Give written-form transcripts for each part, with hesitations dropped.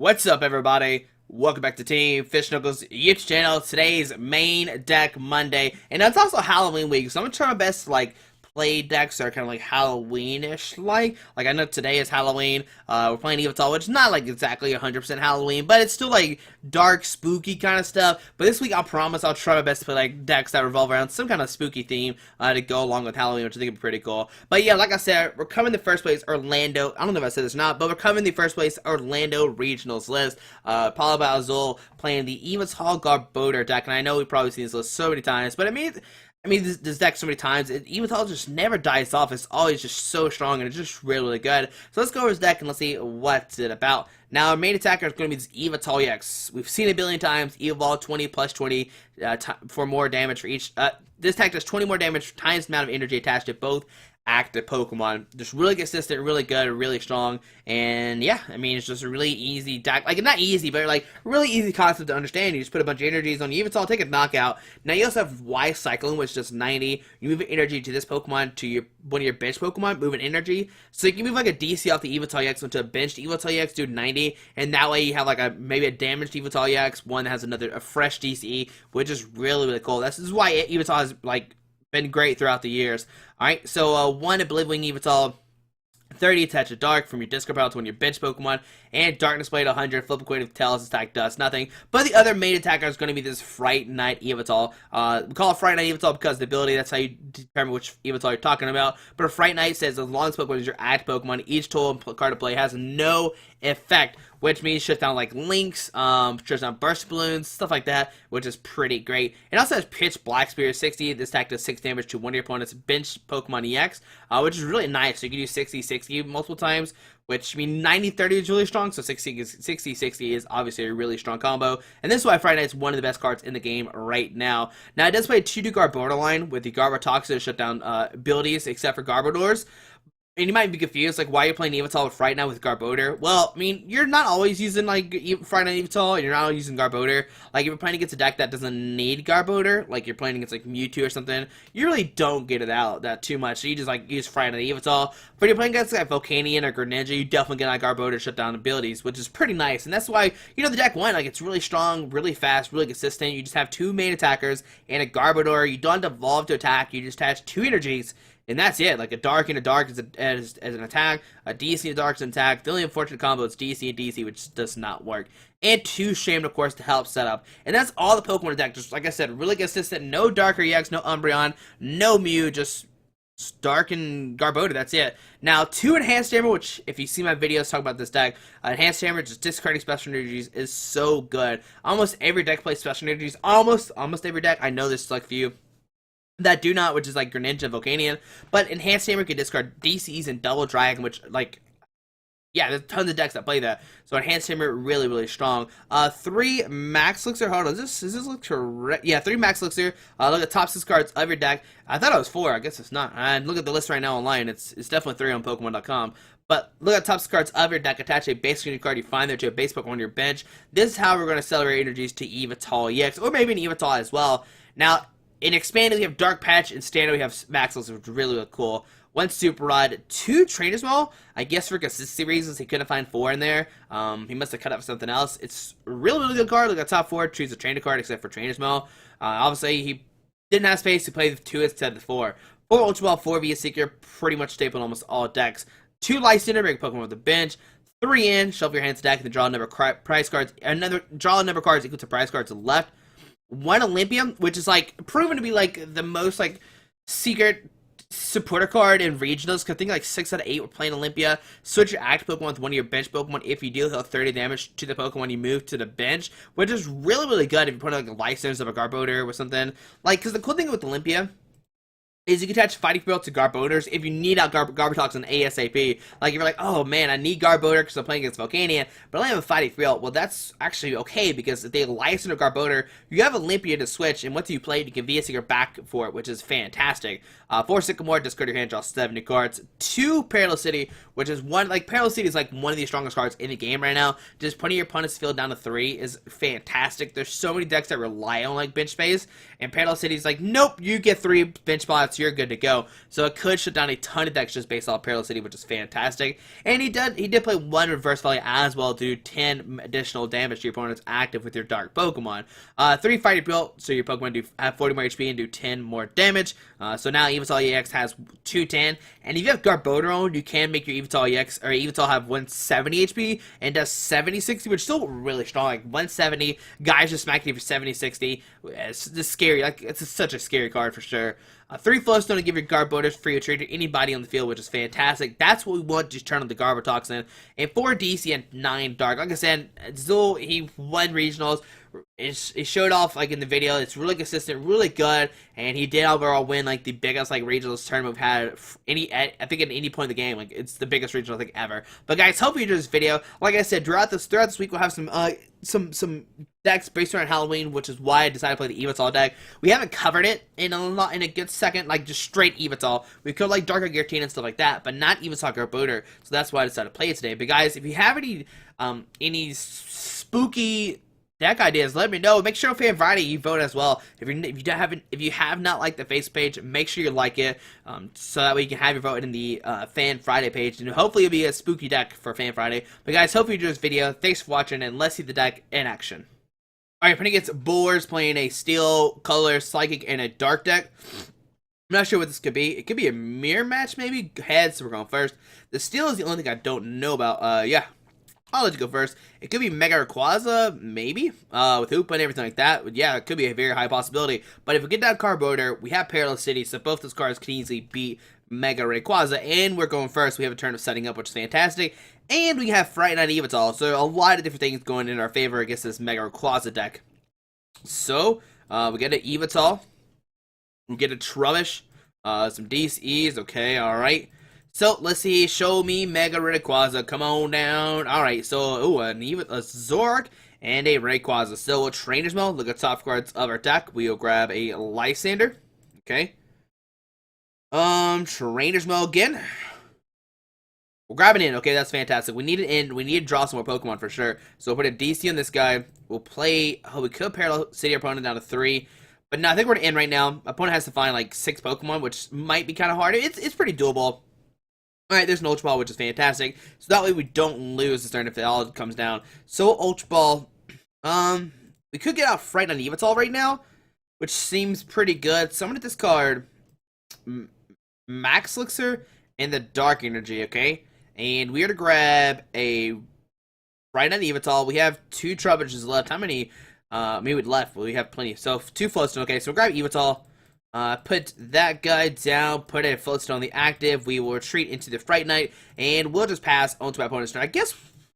What's up, everybody? Welcome back to Team Fish Knuckles YouTube channel. Today's main deck Monday, and it's also Halloween week, so I'm gonna try my best to play decks that are kind of Halloweenish. Like I know today is Halloween. We're playing Yveltal, which is not exactly 100% Halloween, but it's still dark, spooky kind of stuff. But this week, I promise I'll try my best to play decks that revolve around some kind of spooky theme to go along with Halloween, which I think would be pretty cool. But yeah, like I said, we're coming to first place Orlando. I don't know if I said this or not, but we're coming to first place Orlando Regionals list. Paulo Azul playing the Yveltal Garbodor deck, and I know we've probably seen this list so many times, but I mean this deck so many times, Yveltal just never dies off. It's always just so strong, and it's just really, really good. So let's go over his deck, and let's see what's it about. Now, our main attacker is going to be this Yveltal-EX. We've seen it a billion times. Evolve 20 plus 20 for more damage for each. This attack does 20 more damage times the amount of energy attached to both active Pokemon. Just really consistent, really good, really strong, and yeah, I mean, it's just a really easy deck. Not easy, but really easy concept to understand. You just put a bunch of energies on Yveltal, take a knockout. Now you also have Y Cycling, which does 90. You move energy to this Pokemon, to one of your bench Pokemon, move an energy. So you can move a DC off the Yveltal-EX into a benched Yveltal-EX, do 90, and that way you have maybe a damaged Yveltal-EX, one that has a fresh DCE, which is really, really cool. This is why Yveltal has been great throughout the years. Alright, so 1 Oblivion Yveltal, 30 attach a dark from your discard pile to one of your bench Pokemon, and Darkness Blade 100, flip a coin if Tails attack does nothing. But the other main attacker is going to be this Fright Night Yveltal. We call it Fright Night Yveltal because of the ability, that's how you determine which Yveltal you're talking about. But a Fright Night says as long as Pokemon is your active Pokemon, each total card to play has no effect, which means shuts down Lynx, shuts down Burst Balloons, stuff like that, which is pretty great. It also has Pitch Black Spear 60. This attack does 6 damage to one of your opponent's bench Pokemon EX, which is really nice. So you can do 60-60 multiple times, which means 90-30 is really strong, so 60-60 is obviously a really strong combo. And this is why Friday Night is one of the best cards in the game right now. Now, it does play a 2-2 Garbodor line with the Garbotoxin to shut down abilities, except for Garbodors. And you might be confused, why you're playing Yveltal with Fright Night with Garbodor. Well, I mean, you're not always using, Fright Night Yveltal, and you're not always using Garbodor. If you're playing against a deck that doesn't need Garbodor, you're playing against, Mewtwo or something, you really don't get it out that too much. So you just, use Fright Night Yveltal. But if you're playing against, Volcanion or Greninja, you definitely get, Garbodor to shut down abilities, which is pretty nice. And that's why, the deck won. It's really strong, really fast, really consistent. You just have 2 main attackers and a Garbodor. You don't have to evolve to attack. You just attach 2 energies. And that's it. A dark and a dark as an attack, a DC and a dark as an attack. The only unfortunate combo is DC and DC, which does not work. And 2 Shaymin, of course, to help set up. And that's all the Pokemon deck. Just like I said, really consistent. No Darker EX, no Umbreon, no Mew, just Dark and Garbodor. That's it. Now, 2 Enhanced Hammer, which, if you see my videos talk about this deck, Enhanced Hammer, just discarding special energies, is so good. Almost every deck plays special energies. Almost every deck. I know there's a few that do not, which is Greninja and Volcanion, but Enhanced Hammer can discard DCs and Double Dragon, which, yeah, there's tons of decks that play that. So Enhanced Hammer, really, really strong. 3 Max Elixir, hold on, is this look correct? Yeah, 3 Max Elixir, look at top 6 cards of your deck. I thought it was 4, I guess it's not. And look at the list right now online, it's definitely 3 on Pokemon.com. But look at top 6 cards of your deck, attach a base new card you find there to a base Pokemon on your bench. This is how we're going to accelerate energies to Yveltal-EX, or maybe an Yveltal as well. Now, in Expanded, we have Dark Patch. In Standard, we have Max Elixir, which is really, really cool. 1 Super Rod, 2 Trainers Mail. I guess for consistency reasons, he couldn't find 4 in there. He must have cut up something else. It's a really, really good card. Look at top 4, choose a trainer card except for Trainers Mail. Obviously, he didn't have space to play 2 instead of 4. 4 Ultra Ball, 4 via Seeker, pretty much staple in almost all decks. 2 Lysandre, bring Pokemon with the bench. 3 in, shuffle your hands deck, and then draw a number of prize cards. Draw a number of cards equal to prize cards to the left. 1 Olympia, which is proven to be the most secret supporter card in regionals. Cause I think 6 out of 8 were playing Olympia. Switch your active Pokemon with one of your bench Pokemon. If you deal 30 damage to the Pokemon you move to the bench, which is really, really good if you put a license of a Garbodor or something. Cause the cool thing with Olympia is you can attach Fighting Field to Garbodors if you need out Garbotoxin ASAP. If you're oh man, I need Garbodor because I'm playing against Volcanion, but I only have a Fighting Field. Well, that's actually okay because if they license a Garbodor, you have Olympia to switch, and once you play it, you can VS Seeker back for it, which is fantastic. 4 Sycamore, discard your hand, draw 7 new cards. 2 Parallel City, which is Parallel City is one of the strongest cards in the game right now. Just putting your opponent's field down to 3 is fantastic. There's so many decks that rely on bench space, and Parallel City is nope, you get 3 bench spots. shots, you're good to go. So it could shut down a ton of decks just based off Parallel City, which is fantastic. And he did play one Reverse Valley as well to do 10 additional damage to your opponent's active with your Dark Pokemon. 3 Fighting Built, so your Pokemon have 40 more HP and do 10 more damage. So now Yveltal-EX has 210, and if you have Garbodor on, you can make your Yveltal-EX or Yveltal have 170 HP and does 70-60, which is still really strong. Like 170, guys just smacking you for 70-60. It's just scary. Like it's such a scary card for sure. 3 Float Stone to give your Garbodor free retreat to anybody on the field, which is fantastic. That's what we want to turn on the Garbotoxin. And 4 DC and 9 Dark. Like I said, Zul, he won regionals. It showed off like in the video. It's really consistent, really good, and he did overall win like the biggest like regionals tournament we've had I think at any point in the game. Like it's the biggest regional I think ever. But guys, hope you enjoyed this video. Like I said, throughout this week we'll have some decks based around Halloween, which is why I decided to play the Yveltal deck. We haven't covered it in a good second, like just straight Yveltal. We could like Darker Guillotine and stuff like that, but not Yveltal Garbodor. So that's why I decided to play it today. But guys, if you have any spooky deck ideas, let me know. Make sure on Fan Friday you vote as well. If you have not liked the face page, make sure you like it, so that way you can have your vote in the Fan Friday page, and hopefully it'll be a spooky deck for Fan Friday. But guys, hope you enjoyed this video. Thanks for watching, and let's see the deck in action. All right, playing against Boars, playing a Steel, Color, Psychic, and a Dark deck. I'm not sure what this could be. It could be a mirror match, maybe. Heads, so we're going first. The Steel is the only thing I don't know about. Yeah. I'll let you go first. It could be Mega Rayquaza, maybe, with Hoop and everything like that. But yeah, it could be a very high possibility. But if we get down Garbodor, we have Parallel City, so both those cards can easily beat Mega Rayquaza. And we're going first. We have a turn of setting up, which is fantastic. And we have Fright Night Yveltal, so a lot of different things going in our favor against this Mega Rayquaza deck. So, we get an Yveltal. We get a Trubbish. Some DCs, okay, alright. So, let's see, show me Mega Rayquaza, come on down. Alright, so, ooh, a Zoroark and a Rayquaza. So, we'll Trainers Mail, look at top cards of our deck. We'll grab a Lysandre, okay. Trainers Mail again. We'll grab it in, okay, that's fantastic. We need it in, we need to draw some more Pokemon for sure. So, we'll put a DC on this guy. We'll play, we could Parallel City our opponent down to 3. But no, I think we're in right now. My opponent has to find like 6 Pokemon, which might be kind of hard. It's pretty doable. Alright, there's an Ultra Ball, which is fantastic. So that way we don't lose this turn if it all comes down. So, Ultra Ball. We could get out Fright on Yveltal right now, which seems pretty good. So I'm going to discard Max Elixir and the Dark Energy, okay? And we are to grab a Fright on Yveltal. We have 2 Trubbishes left. How many? Maybe left. Well, we have plenty. So, 2 Float Stone. Okay, so we'll grab Yveltal. Put that guy down, put a Float Stone on the active, we will retreat into the Fright Night, and we'll just pass onto my opponent's turn. I guess,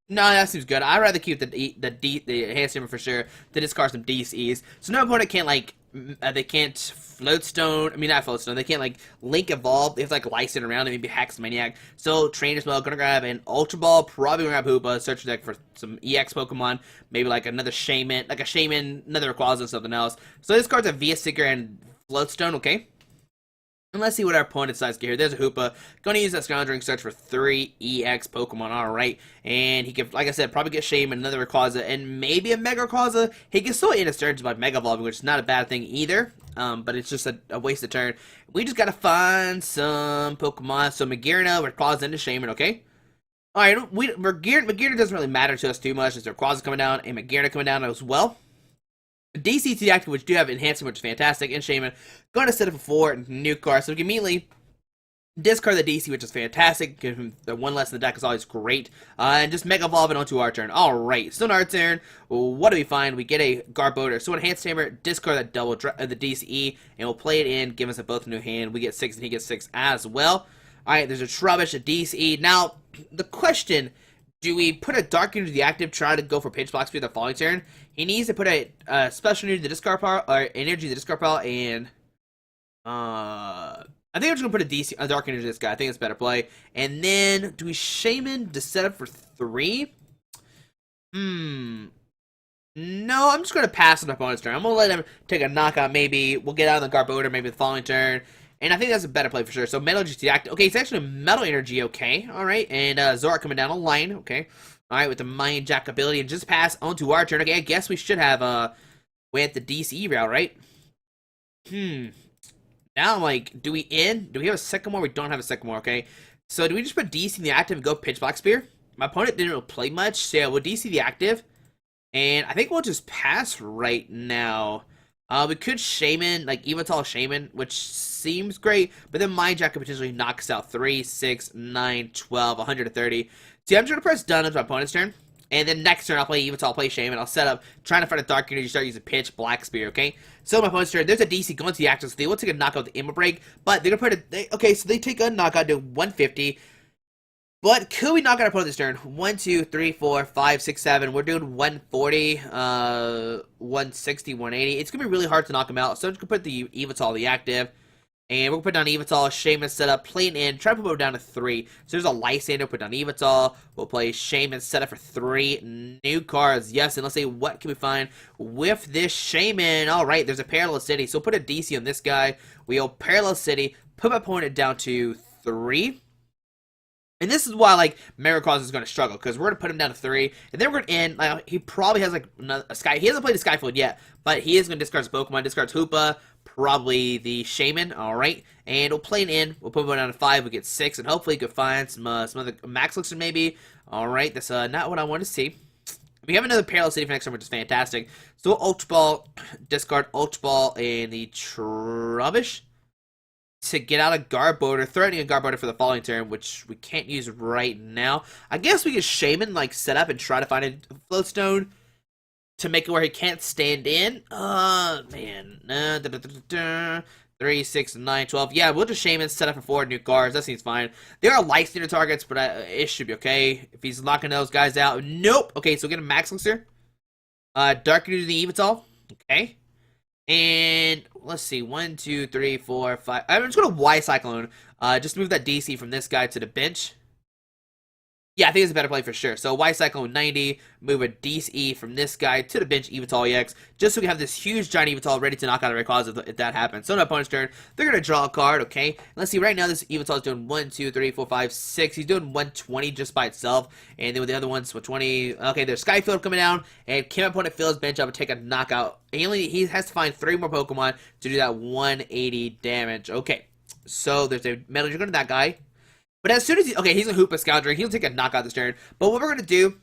no, that seems good. I'd rather keep the Enhanced Hammer for sure, to discard some DCs. So no opponent can't, like, they can't Float Stone, I mean, not Float Stone, they can't, like, Link Evolve, they have to, like, Lysandre around and maybe Hex Maniac. So, Trainers Mail, gonna grab an Ultra Ball, probably gonna grab Hoopa, search the deck for some EX Pokemon, maybe, like, another Shaymin, another Rayquaza, and something else. So this card's a Via Seeker and Float Stone, okay. And let's see what our opponent decides to get here. There's a Hoopa. Going to use that Scrounging Search for 3 EX Pokemon. Alright. And he can, like I said, probably get Shaymin, another Rayquaza, and maybe a Mega Rayquaza. He can still end his turn by Mega Evolving, which is not a bad thing either. But it's just a waste of turn. We just gotta find some Pokemon. So Magearna, Rayquaza, into Shaymin, okay. Alright, Magearna doesn't really matter to us too much. There's Rayquaza coming down and Magearna coming down as well. DC to the active, which do have enhancement, which is fantastic, and Shaymin. Going to set up a 4 new card, so we can immediately discard the DC, which is fantastic. Give him the 1 less in the deck is always great. And just Mega Evolve it onto our turn. Alright, so on our turn, what do we find? We get a Garbodor. So Enhanced Hammer, discard that double the DCE, and we'll play it in, give us a both new hand. We get 6, and he gets 6 as well. Alright, there's a Trubbish, a DCE. Now, the question, do we put a Dark into the active, try to go for Pitch Black Speed the following turn? He needs to put a special energy to the discard pile, or energy to the discard pile, and I think I'm just gonna put a Dark energy to this guy. I think it's a better play. And then do we Shaymin to set up for 3? No, I'm just gonna pass on my opponent's turn. I'm gonna let him take a knockout. Maybe we'll get out of the Garbodor maybe the following turn. And I think that's a better play for sure. So Metal Energy to the active. Okay, it's actually Metal Energy. Okay, all right. And Zoroark coming down a line. Okay. Alright, with the Mind Jack ability, and just pass onto our turn. Okay, I guess we should have, went the DCE route, right? Now now I'm like, do we have a Sycamore? We don't have a Sycamore, okay? So do we just put DC in the active and go Pitch Black Spear? My opponent didn't really play much, so yeah, we'll DC the active. And I think we'll just pass right now. We could Shaymin, like Yveltal Shaymin, which seems great, but then Mind Jack could potentially knock us out 3, 6, 9, 12, 130. See, I'm just going to press done on my opponent's turn. And then next turn, I'll play Yveltal, play Shaymin. I'll set up, trying to find a Dark Energy, start using Pitch, Black Spear, okay? So my opponent's turn, there's a DC going to the active, so they will take a knockout with the Immo Break, but they're going to put okay, so they take a knockout to 150. But could we knock out our opponent this turn? 1, 2, 3, 4, 5, 6, 7. We're doing 140, 160, 180. It's going to be really hard to knock him out. So I'm just going to put the Yveltal, the active. And we'll put down Yveltal, Shaymin set up, playing in, try to put him down to 3. So there's a Lysandre, put down Yveltal. We'll play Shaymin set up for 3 new cards. Yes, and let's see what can we find with this Shaymin. Alright, there's a Parallel City. So put a DC on this guy. We'll Parallel City, put my opponent down to 3. And this is why, like, Rayquaza is going to struggle, because we're going to put him down to 3, and then we're going to end, he probably has, like, a Sky, he hasn't played a Skyfield yet, but he is going to discard his Pokemon, discards Hoopa, probably the Shaymin, alright, and we'll play an in, we'll put him down to 5, we'll get 6, and hopefully we can find some other Max Elixir maybe, alright, that's, not what I want to see. We have another Parallel City for next turn, which is fantastic, so we'll Ultra Ball, discard Ultra Ball, and the Trubbish, to get out of Garbodor, threatening a Garbodor for the following turn, which we can't use right now. I guess we could Shaymin, like, set up and try to find a Float Stone to make it where he can't stand in. Man. 3, 6, 9, 12. Yeah, we'll just Shaymin, set up for 4 new cards. That seems fine. There are Lysandre targets, but it should be okay. If he's knocking those guys out. Nope. Okay, so we'll get a Max Elixir. Dark into the Yveltal. Okay. And let's see, 1, 2, 3, 4, 5. I'm just going to Y Cyclone. Just move that DC from this guy to the bench. Yeah, I think it's a better play for sure. So Y Cyclone 90, move a DC from this guy to the bench, Yveltal-EX, just so we have this huge giant Yveltal ready to knock out a Rayquaza if that happens. So on my opponent's turn, they're going to draw a card, okay? And let's see, right now this Yveltal is doing 1, 2, 3, 4, 5, 6. He's doing 120 just by itself. And then with the other ones, 120. Okay, there's Skyfield coming down. And can my opponent fill his bench up and take a knockout? He has to find 3 more Pokemon to do that 180 damage. Okay, so there's a Metal Dragon to that guy. But as soon as he's a Hoopa Scoundrel, he'll take a knockout this turn. But what we're going to do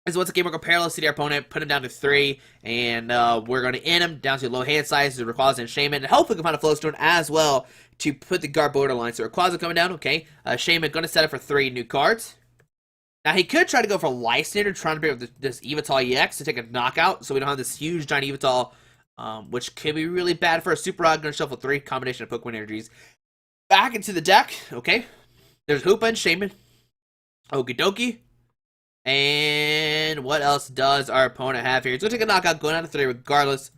is once again, we're going to Parallel City our opponent, put him down to 3, and we're going to end him down to low hand size to Rayquaza and Shaymin, and hopefully we can find a Float Stone as well to put the Garbodor line. So Rayquaza coming down, okay. Shaymin going to set up for 3 new cards. Now he could try to go for Lysandre, trying to pick up this Yveltal-EX to take a knockout, so we don't have this huge giant Yveltal, which could be really bad for a Super Rod. Going to shuffle 3 combination of Pokemon energies back into the deck, okay. There's Hoopa and Shaymin. Okie dokie. And what else does our opponent have here? He's going to take a knockout, going down to 3 regardless.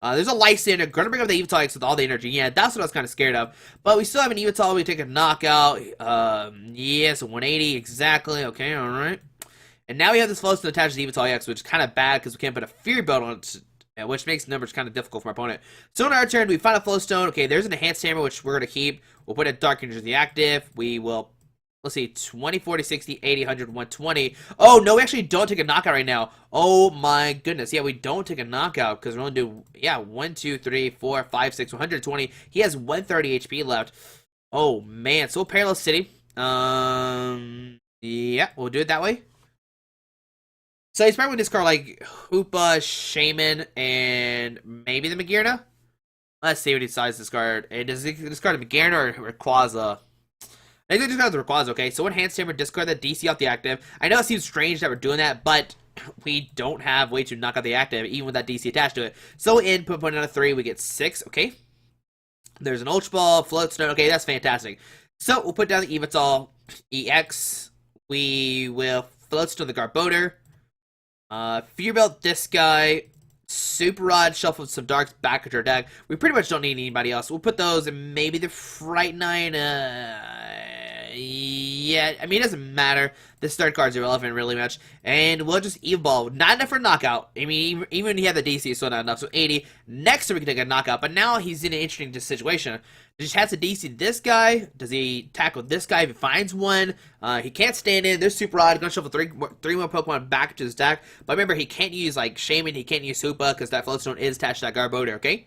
There's a Lysandre. Going to bring up the Yveltal-EX with all the energy. Yeah, that's what I was kind of scared of. But we still have an Yveltal. We take a knockout. Yes, 180 exactly. Okay, alright. And now we have this Float Stone attached to the Yveltal-EX, which is kind of bad because we can't put a Fury Belt on it, which makes numbers kind of difficult for our opponent. So on our turn, we find a Float Stone. Okay, there's an Enhanced Hammer, which we're going to keep. We'll put a Dark Energy in the active. We will, let's see, 20, 40, 60, 80, 100, 120. Oh, no, we actually don't take a knockout right now. Oh, my goodness. Yeah, we don't take a knockout because we're only doing, 1, 2, 3, 4, 5, 6, 120. He has 130 HP left. Oh, man. So Parallel City. Yeah, we'll do it that way. So he's probably going to discard, like, Hoopa, Shaymin, and maybe the Magearna? Let's see what he decides to discard. And does he discard the Magearna or Rayquaza? I think he discard the Rayquaza, okay? So Enhanced Hammer, discard the DC off the active. I know it seems strange that we're doing that, but we don't have way to knock out the active, even with that DC attached to it. So in, put down a 3, we get 6, okay? There's an Ultra Ball, Float Stone, okay, that's fantastic. So we'll put down the Yveltal-EX. We will Float Stone the Garbodor. Fury Belt this guy. Super Rod, shuffle some darks back into our deck. We pretty much don't need anybody else. We'll put those in maybe the Fright Night. Yeah, I mean, it doesn't matter. This third card's irrelevant really much. And we'll just Evolve. Not enough for a knockout. I mean, even when he had the DC, it's still not enough. So 80. Next turn, we can take a knockout. But now he's in an interesting situation. Does he have to DC this guy? Does he tackle this guy if he finds one? He can't stand in. There's Super Rod. Gonna shuffle three more Pokemon back to his deck. But remember, he can't use, like, Shaymin. He can't use Hoopa because that Float Stone is attached to that Garbodor, okay?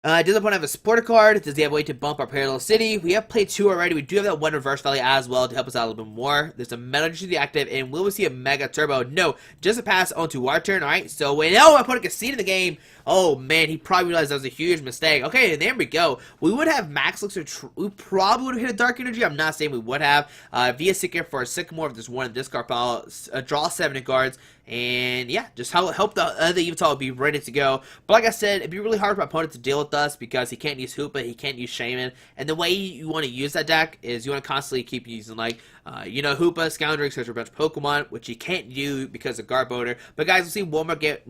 Does the opponent have a supporter card? Does he have a way to bump our Parallel City? We have played 2 already. We do have that 1 Reverse Valley as well to help us out a little bit more. There's a Metal Energy to the active, and will we see a Mega Turbo? No, just a pass onto our turn. Alright, so wait, no, my opponent conceded the game. Oh man, he probably realized that was a huge mistake. Okay, there we go. We would have Max Elixir. We probably would have hit a Dark Energy. I'm not saying we would have. Via Seeker for a Sycamore if there's one in this card pile. Draw 7 cards. And yeah, just help the other Yveltal be ready to go. But like I said, it'd be really hard for my opponent to deal with us because he can't use Hoopa, he can't use Shaymin. And the way you want to use that deck is you want to constantly keep using like, Hoopa, Scoundrel, etc. a bunch of Pokemon, which he can't do because of Garbodor. But guys, we'll see one more game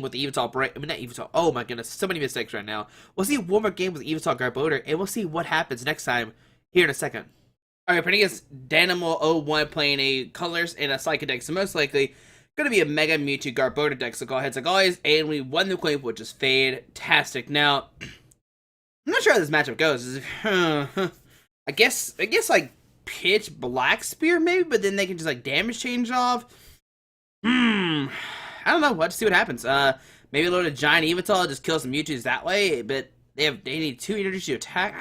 with the Yveltal break. I mean, not Yveltal. Oh my goodness, so many mistakes right now. We'll see one more game with Yveltal Garbodor, and we'll see what happens next time here in a second. Alright, playing against Dynamo01 playing a Colors and a Psychic deck, so most likely gonna be a Mega Mewtwo Garbodor deck, so go ahead like always, and we won the coin, which is fantastic. Now, I'm not sure how this matchup goes. I guess like pitch Black Spear maybe, but then they can just like damage change off. I don't know. We'll have to see what happens. Maybe load a giant Yveltal, just kill some Mewtwo's that way, but they need 2 energies to attack.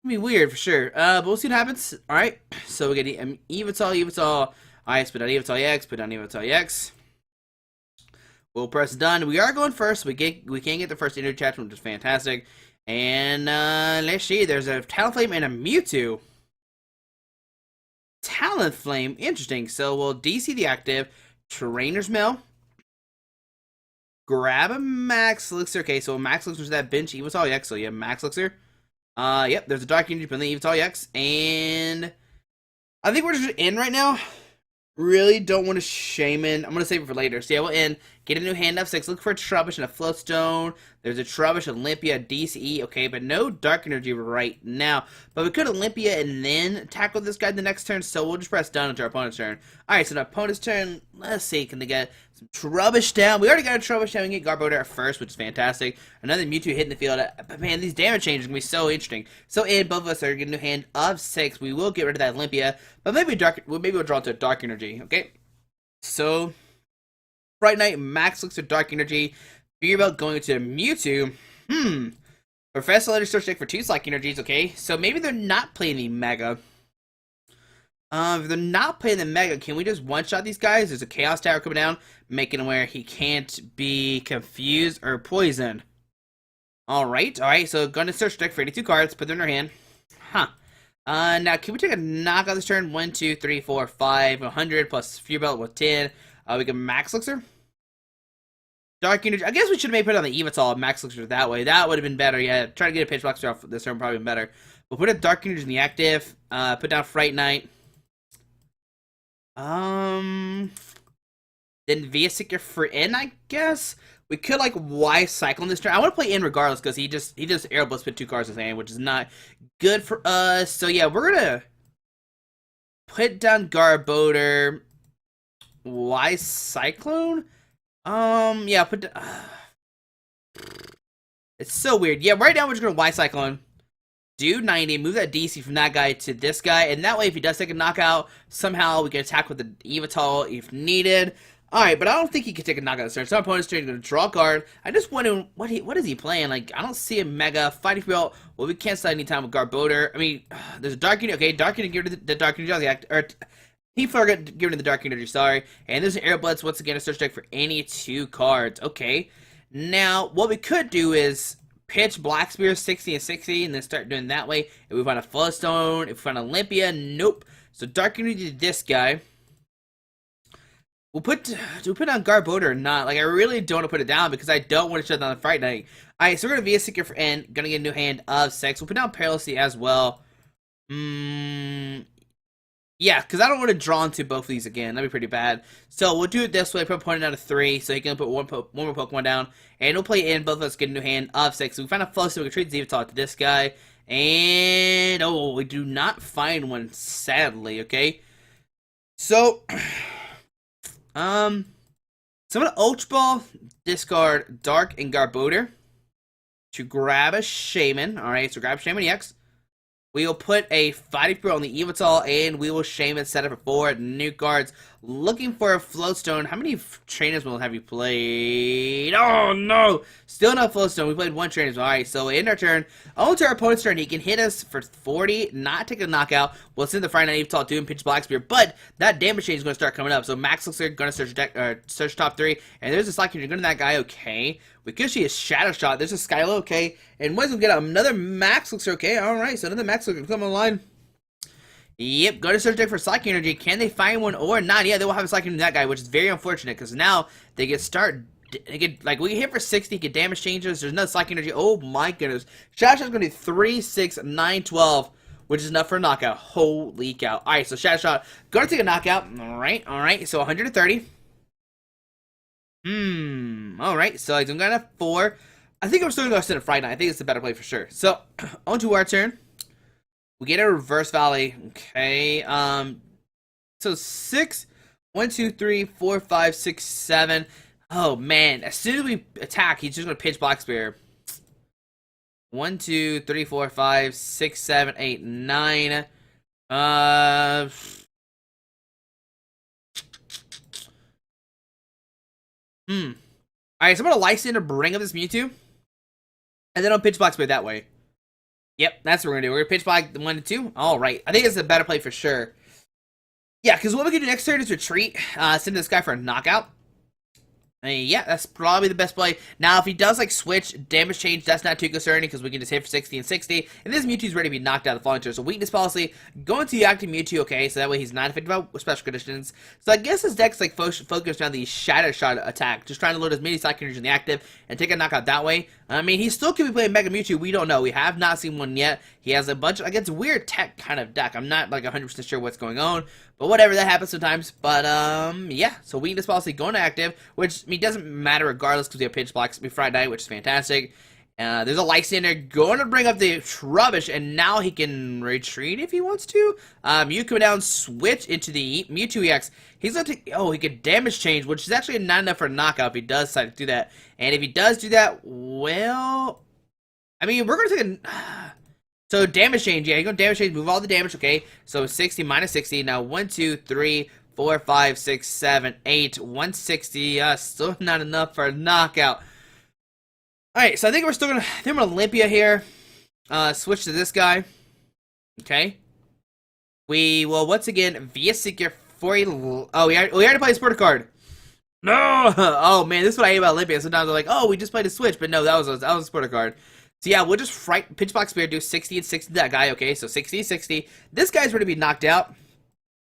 Be weird for sure. But we'll see what happens. Alright, so we get Yveltal. Alright, put down Yveltal-EX, put down Yveltal-EX. We'll press done. We are going first. We can get the first energy attachment, which is fantastic. And let's see, there's a Talonflame and a Mewtwo. Talonflame, interesting. So we'll DC the active, Trainers Mail. Grab a Max Elixir. Okay, so Max Elixir is that bench Yveltal-EX, so you have Max Elixir. Yep, there's a Dark Energy from the Yveltal-EX, and I think we're just in right now. Really don't want to Shaymin. I'm going to save it for later. So yeah, we'll end. Get a new hand of 6. Look for a Trubbish and a Float Stone. There's a Trubbish, Olympia, DCE. Okay, but no Dark Energy right now. But we could Olympia and then tackle this guy the next turn. So we'll just press done until our opponent's turn. Alright, so the opponent's turn. Let's see. Can they get some Trubbish down? We already got a Trubbish down. We can get Garbodor at first, which is fantastic. Another Mewtwo hitting the field. But man, these damage changes are going to be so interesting. So both of us are getting a new hand of 6. We will get rid of that Olympia. But maybe we'll draw into a Dark Energy. Okay? So Fright Night, Max Elixir, Dark Energy, Yveltal going to Mewtwo. Professor Sycamore STS for 2 Psychic Energies, okay? So maybe they're not playing the Mega. If they're not playing the Mega, can we just one-shot these guys? There's a Chaos Tower coming down, making it where he can't be confused or poisoned. Alright, so gonna search deck for 82 cards, put them in our hand. Now, can we take a knockout this turn? 1, 2, 3, 4, 5, 100 plus Yveltal with 10. We can Max Elixir. Dark Energy. I guess we should have maybe put it on the Yveltal Max Elixir that way. That would have been better. Yeah, try to get a pitch Black Spear off this turn probably been better. We'll put a Dark Energy in the active. Put down Fright Night. Then via Seeker for in, I guess. We could like Y Cyclone this turn. I want to play in regardless because he just Air Blitz put 2 cards in his hand, which is not good for us. So yeah, we're gonna put down Garbodor. Y Cyclone? Yeah, it's so weird. Yeah, right now we're just gonna Y Cyclone. Do 90, move that DC from that guy to this guy, and that way if he does take a knockout, somehow we can attack with the Yveltal if needed. Alright, but I don't think he can take a knockout this turn. So our opponent's turn, he's gonna draw a card. I just wonder what is he playing? Like, I don't see a Mega fighting field. Well, we can't start any time with Garbodor. I mean, there's a Dark Energy. Okay, Dark Energy, give it the Dark Energy on the act, or he forgot to give it the Dark Energy, sorry. And there's an Air Blitz, once again, a search deck for any 2 cards. Okay. Now, what we could do is pitch Black Spear 60 and 60, and then start doing that way. If we find a Float Stone, if we find Olympia, nope. So Dark Energy to this guy. Do we put on Garbodor or not? Like, I really don't want to put it down because I don't want to shut down the Fright Night. Alright, so we're going to via Seeker for N. Gonna get a new hand of 6. We'll put down Parallel City as well. Yeah, because I don't want to draw into both of these again. That'd be pretty bad. So we'll do it this way. Put a opponent down to 3, so he can put one more Pokemon down. And we'll play in. Both of us get a new hand of 6. So we find a Float, so we can trade Yveltal to this guy. And, oh, we do not find one, sadly, okay? So, so I'm going to Ultra Ball, discard Dark and Garbodor to grab a Shaymin. Alright, so grab Shaymin-EX. We will put a Fighting Spirit on the Yveltal, and we will Shaymin set up for 4 new cards. looking for a Float Stone. How many Trainers Mail have you played? Oh no! Still no Float Stone. We played one Trainers Mail. Alright, so in our turn, onto our opponent's turn, he can hit us for 40, not take a knockout. We'll send the Friday Night Yveltal doing Pitch Black Spear, but that damage change is going to start coming up. So Max Elixir going to search top 3, and there's a Slack you're going to that guy, okay. We could see a Shadow Shot. There's a Skylo, okay. And once we get another Max Elixir, okay. Alright, so another Max Elixir come online. Yep, go to search deck for Psychic Energy. Can they find one or not? Yeah, they will have a Psychic Energy that guy, which is very unfortunate because now they get like we hit for 60, get damage changes. There's another Psychic Energy. Oh my goodness, Shadow Shot's gonna be 3, 6, 9, 12, which is enough for a knockout. Holy cow! All right, so Shadow Shot gonna take a knockout. All right. So 130. All right, so I'm gonna have 4. I think I'm still gonna go send a Friday Night. I think it's the better play for sure. So on to our turn. We get a Reverse Valley, okay, so 6, 1, 2, 3, 4, 5, 6, 7, oh man, as soon as we attack, he's just gonna Pitch Black Spear. 1, 2, 3, 4, 5, 6, 7, 8, 9, alright, so I'm gonna Lysandre bring up this Mewtwo, and then I'll Pitch Black Spear that way. Yep, that's what we're gonna do. We're gonna Pitch Black 1 and 2. All right, I think it's a better play for sure. Yeah, because what we can do next turn is retreat, send this guy for a knockout. Yeah, that's probably the best play. Now, if he does like switch damage change, that's not too concerning because we can just hit for 60 and 60. And this Mewtwo's ready to be knocked out of the following turn. So weakness policy, going to the active Mewtwo, okay, so that way he's not affected by special conditions. So I guess his deck's like focused on the Shadow Shot attack, just trying to load as many Psychic Energies in the active and take a knockout that way. I mean, he still could be playing Mega Mewtwo. We don't know. We have not seen one yet. He has a bunch of, like, it's a weird tech kind of deck. I'm not like 100% sure what's going on. But whatever, that happens sometimes. But, yeah. So weakness policy going to active, which, I mean, doesn't matter regardless because we have Pitch Black Friday Night, which is fantastic. There's a Lysandre going to bring up the Trubbish, and now he can retreat if he wants to. Mew come down, switch into the Mewtwo-EX. He's going to take, oh, he could damage change, which is actually not enough for a knockout if he does decide to do that. And if he does do that, well, I mean, we're going to take a, so damage change, yeah, you're going to damage change, move all the damage, okay. So 60 minus 60, now 1, 2, 3, 4, 5, 6, 7, 8, 160, still not enough for a knockout. Alright, so I think we're still gonna, I think we're gonna Olympia here. Switch to this guy. Okay. We will once again via Seeker for a, oh, we already played a Sport card. No! Oh man, this is what I hate about Olympia. Sometimes they're like, oh, we just played a Switch, but no, that was a Sport card. So yeah, we'll just Pitch Black Spear, do 60 and 60 to that guy, okay? So 60, 60. This guy's ready to be knocked out.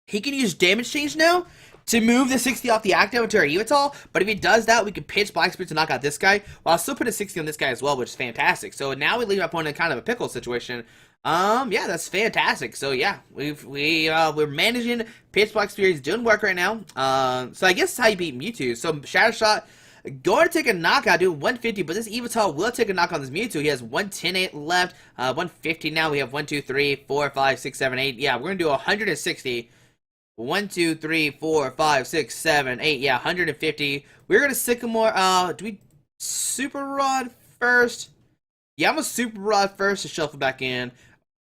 He can use damage change now to move the 60 off the active into our Yveltal, but if he does that, we can Pitch Black Spear to knock out this guy, while still put a 60 on this guy as well, which is fantastic. So now we leave our opponent in kind of a pickle situation. Yeah, that's fantastic. So yeah, we're managing Pitch Black Spear. He's doing work right now. So I guess that's how you beat Mewtwo. So Shadow Shot, going to take a knockout, dude, 150, but this Yveltal will take a knock on this Mewtwo. He has 110 left, 150 now. We have 1, 2, 3, 4, 5, 6, 7, 8. Yeah, we're gonna do 160. 1, 2, 3, 4, 5, 6, 7, 8. Yeah, 150. We're gonna Sycamore. Do we Super Rod first? Yeah, I'm gonna Super Rod first to shuffle back in.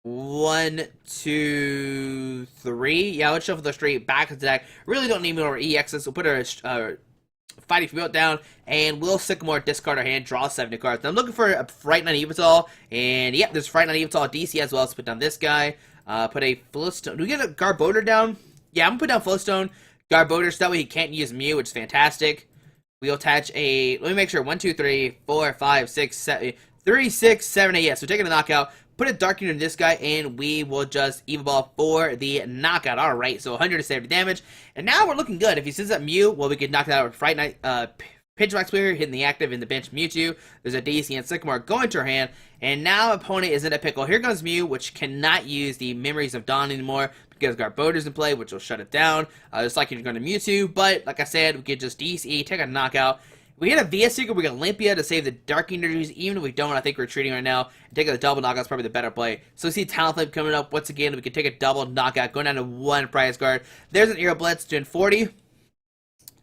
1, 2, 3. Yeah, let's shuffle the straight back into the deck. Really don't need more EXs. We'll put our Fighting for Built down, and we'll Sycamore, discard our hand, draw 70 cards. Now, I'm looking for a Fright Night Yveltal, and yeah, there's Fright Night Yveltal DC as well. Let's put down this guy. Put a Float Stone. Do we get a Garbodor down? Yeah, I'm gonna put down Float Stone, Garbodor, so that way he can't use Mew, which is fantastic. We'll attach a, let me make sure, 1, 2, 3, 4, 5, 6, 7, 3, 6, 7, 8, yeah, so taking a knockout, put a Dark Unit in this guy, and we will just Evolve for the knockout. Alright, so 170 damage, and now we're looking good. If he sends up Mew, well, we could knock that out with Fright Night, Pitch Black Spear, hitting the active in the bench Mewtwo. There's a DC and Sycamore going to her hand, and now opponent is in a pickle. Here comes Mew, which cannot use the Memories of Dawn anymore, because Garbodor's in play, which will shut it down. Just like you're going to Mewtwo, but like I said, we could just DC, take a knockout. We hit a VS Seeker, we get Olympia to save the Dark Energies. Even if we don't, I think we're retreating right now. And taking a double knockout is probably the better play. So we see Talonflame coming up once again. We can take a double knockout, going down to 1 prize card. There's an Aero Blitz doing 40.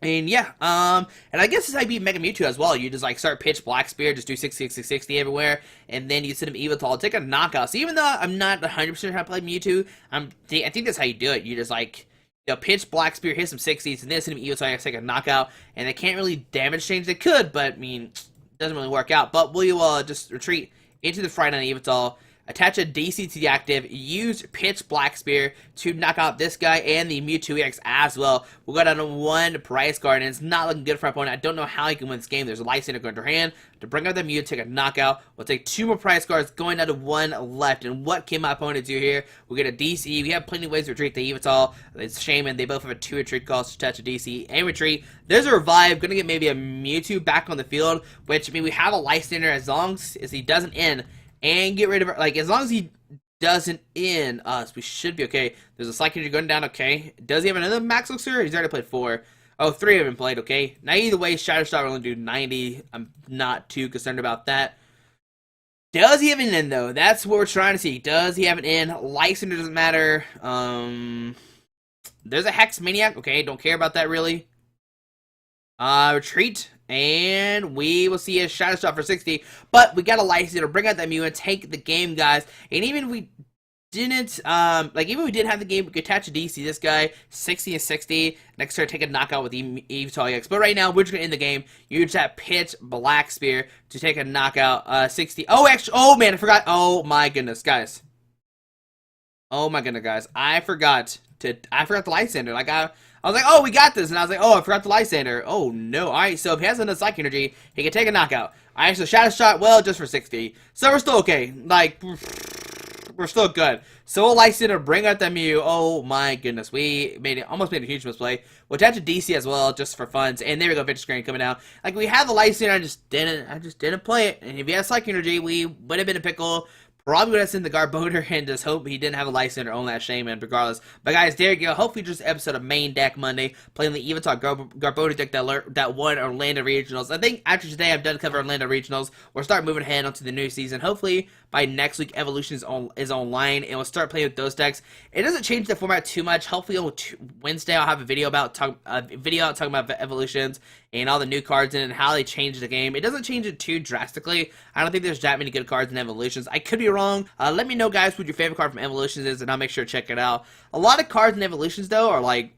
And yeah, and I guess this is how you beat Mega Mewtwo as well. You just like start Pitch Black Spear, just do 60, 60, 60 everywhere, and then you send him Yveltal, take a knockout. So even though I'm not 100% how to play Mewtwo, I think that's how you do it. You just like You know, Pitch, Black Spear, hit some 60s, and this hit him Yveltal-EX take a knockout, and they can't really damage change. They could, but, I mean, it doesn't really work out. But will you just retreat into the Fright on Yveltal, attach a DC to the active, use Pitch Black Spear to knock out this guy and the Mewtwo EX as well. We'll go down to 1 prize card, and it's not looking good for our opponent. I don't know how he can win this game. There's a Lysandre going to her hand to bring out the Mew, take a knockout. We'll take 2 more prize cards, going down to 1 left. And what can my opponent do here? We'll get a DC. We have plenty of ways to retreat the Yveltal. It's Shaymin. They both have a 2 retreat cost to touch a DC and retreat. There's a revive. Going to get maybe a Mewtwo back on the field, which, I mean, we have a Lysandre as long as he doesn't end. And get rid of it, like, as long as he doesn't in us, we should be okay. There's a Psychic going down, okay. Does he have another Max Elixir? He's already played 4. Oh, 3 have been played, okay. Now, either way, Shadow Shot will only do 90. I'm not too concerned about that. Does he have an in, though? That's what we're trying to see. Does he have an in? Lysandre doesn't matter. There's a Hex Maniac, okay. Don't care about that, really. Retreat. And we will see a Shadow Shot for 60. But we got a Lysandre to bring out that Mew and take the game, guys. And even if we didn't, even if we did have the game, we could attach a DC. This guy, 60 and 60. Next turn, take a knockout with Yveltal-EX. But right now, we're just going to end the game. Use that Pitch Black Spear to take a knockout. 60. Oh, actually, oh, man, I forgot. Oh, my goodness, guys. Oh, my goodness, guys. I forgot the Lysandre. Like, I was like, oh, we got this. And I was like, oh, I forgot the Lysandre. Oh, no. All right, so if he has enough Psychic Energy, he can take a knockout. All right, so Shadow Shot, well, just for 60. So we're still okay. Like, we're still good. So we'll Lysandre bring out that Mew. Oh, my goodness. We almost made a huge misplay. We'll attach a DC as well, just for funs. And there we go, Victor Screen coming out. Like, we had the Lysandre, I just didn't play it. And if he had Psychic Energy, we would have been in a pickle. Probably would have sent the Garbodor and just hope he didn't have a Lysandre on that Shaymin, regardless. But guys, there you go. Hopefully just an episode of Main Deck Monday, playing the Yveltal Garbodor deck that won Orlando Regionals. I think after today I'm done covering Orlando Regionals. We'll start moving ahead onto the new season. Hopefully by next week Evolution is online, and we'll start playing with those decks. It doesn't change the format too much. Hopefully on Wednesday I'll have a video talking about Evolutions and all the new cards in it and how they change the game. It doesn't change it too drastically. I don't think there's that many good cards in Evolutions. I could be wrong. Let me know, guys, what your favorite card from Evolutions is, and I'll make sure to check it out. A lot of cards in Evolutions, though, are like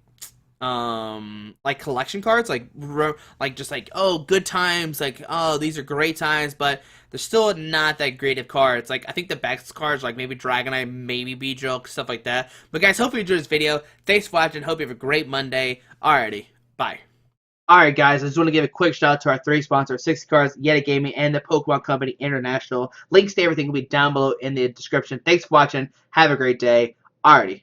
collection cards, just like, oh, good times, like, oh, these are great times, but they're still not that great of cards. Like, I think the best cards, like maybe Dragonite, maybe Beedrill, stuff like that. But guys, hopefully you enjoyed this video. Thanks for watching. Hope you have a great Monday. Alrighty, bye. Alright guys, I just want to give a quick shout out to our 3 sponsors, 60 Cards, Yeti Gaming, and the Pokemon Company International. Links to everything will be down below in the description. Thanks for watching. Have a great day. Alrighty.